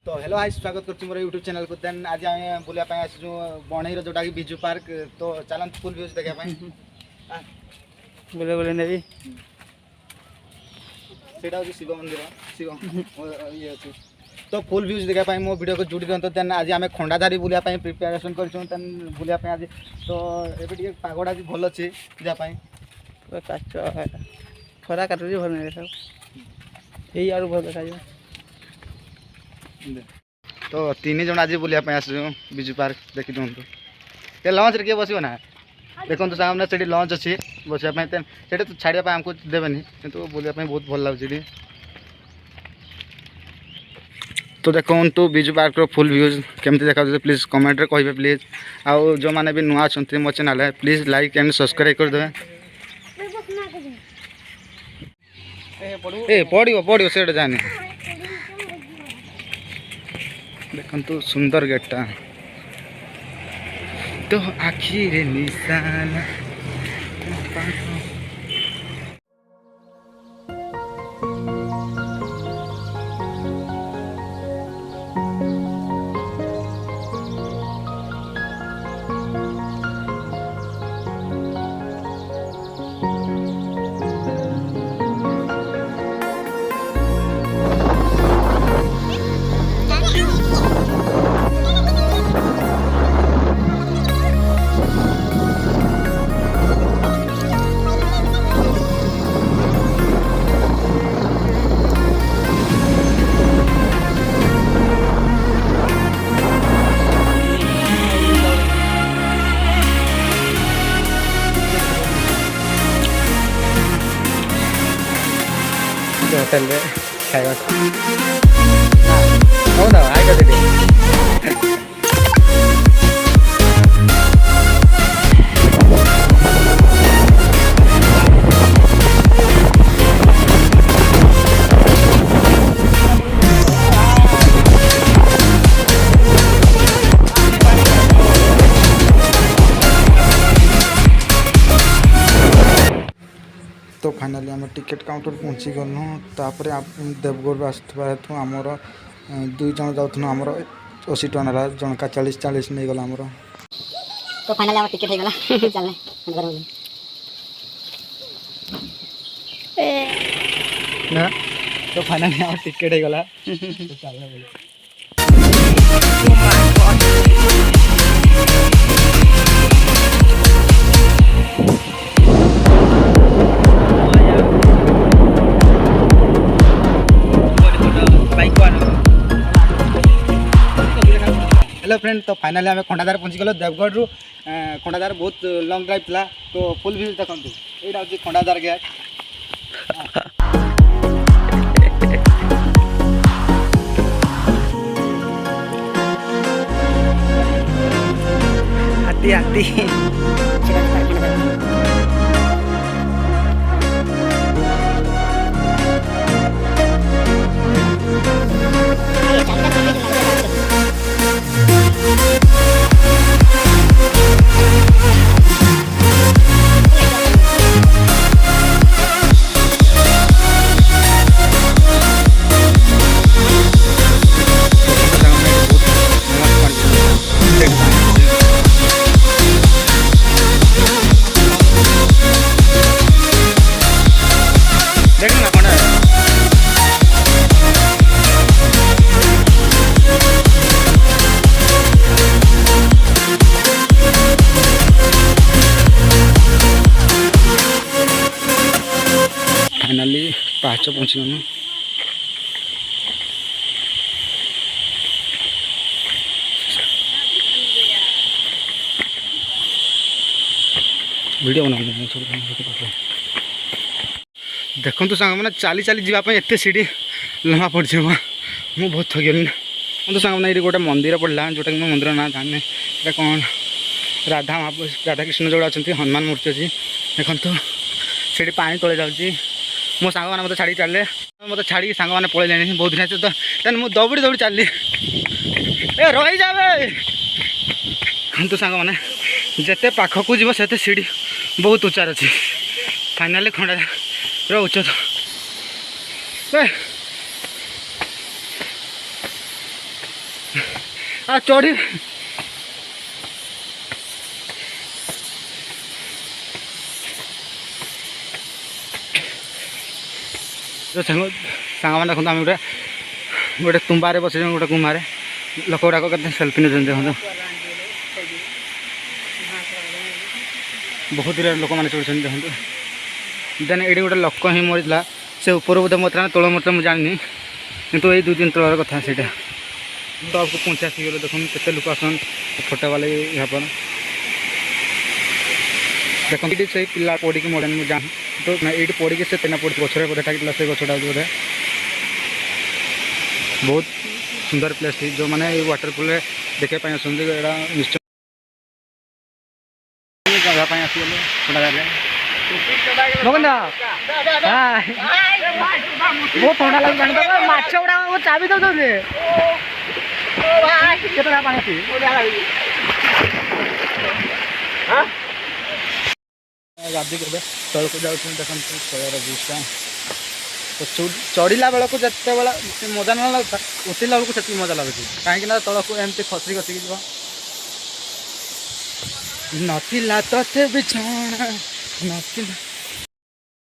तो hello hi स्वागत कर मोर यूट्यूब चैनल को देन आज आम बुलाया आसू बणई जोटा कि बिजू पार्क तो चलत फुल व्यूज देखा बोले बोले नेबी सेटा शिव मंदिर शिव ये अच्छे तो फुल व्यूज देखा मो वीडियो को जुड़ी रहा देन आज आम खंडाधारी बुलाया प्रिपेरेसन कर बुलाया आज तो ये पागड़ा भी भल अच्छे जापाई खरा काटुरी भल नहीं देखा यही आर भल देखा तो तीन जन आज बुलाया आसू बिजू पार्क देखी दिखाँ ये लंच रे किए बस ना देखो तो सामने से लंच अच्छी बसापी तो छाड़ापी आमको देवेनि कितु बुलाया बहुत भल लगे तो देखो तो बिजू पार्क फुल व्यूज केमती देखा प्लीज कमेंट रे कहे प्लीज आउ जो मैंने भी नुआ अच्छा मो channel please like and subscribe करदे ए पड़ो पड़ो से जाने देखु सुंदर गेटा तो आखिर निशाना होटल में खाएगा हो ना आएगा दीदी तो फाइनाली आम टिकेट काउंटर पहुँची गलु तापर देवगढ़ आसुवा हेतु आमर 2 जन जाऊँ आमर 80 टका ना जनका 40 नहीं गला आमर तो फाइनली आम टिकेट हो गला चलने घर ना तो फाइनाली आम टिकेट हो गला तो चलने बोले हेलो फ्रेंड तो फाइनाली आम खंडाधार पहुँची गलो देवगढ़ रु खंडाधार बहुत लंग ड्राइव था तो फुल व्यू देखो यहाँ हूँ खंडाधार गेट हाथी हाथी फाइनाली पाँच पहुँची गलु वीडियो बना देखु सांग मैंने चली चली जावाई एत सीढ़ी लंबा पड़ जाए मुझे बहुत थकी तो सांग मैंने ये गोटे मंदिर पड़ा जोटा कि मंदिर ना जाने कौन राधा कृष्ण जोड़ा अच्छा हनुमान मूर्ति अच्छी देखो सीढ़ी पानी तले जाऊँगी मो सांग मैंने मत छाड़ी चलले मत छाड़ी सांग मैंने पलैले बहुत दिन तो मुझे दौड़ी दौड़ी चलली ए रही जाए तो सांग मैंने जिते पाखक जीव से सीढ़ी बहुत उच्चार अच्छी फाइनाली खंडाधार उच्चता चढ़ी जो सांग मैंने देखो आम गोटे गोटे तुम्बारे बस गोटे गुम्बारे लोक गुड़ाक के सेल्फी नहीं देखो बहुत लोक मैंने चढ़ुं देखो देन ये गोटे लोक ही मरीला से ऊपर बोधे मरता तल मरता मुझे जानी कितु ये 2 दिन तलर कथा से टॉप को पहुँचे आसीगले देखो केते लोक आसन फोटो वाले यहाँ पर देखो ये से पिला पड़ी मरे मुझे जान तो ये पड़ी से तेना पड़ी गचर बोधे टाइला से गछटा बोधे बहुत सुंदर प्लेस थी जो मैंने वाटरफॉल देखा निश्चय जगह आसीगले थोड़ा मगंदा बहुत ठंडा लगे माछ गुड़ा चाबी दे पानी गाधी के तल को जाऊँ देखते तलर ब्रिजटा तो चढ़ला बेल को जिते बड़ा मजा ना लगता उतरला बेलू से मजा लगुच कहीं तल को एमती खसी खसी जीव नथिला तोते बिछौना नथिला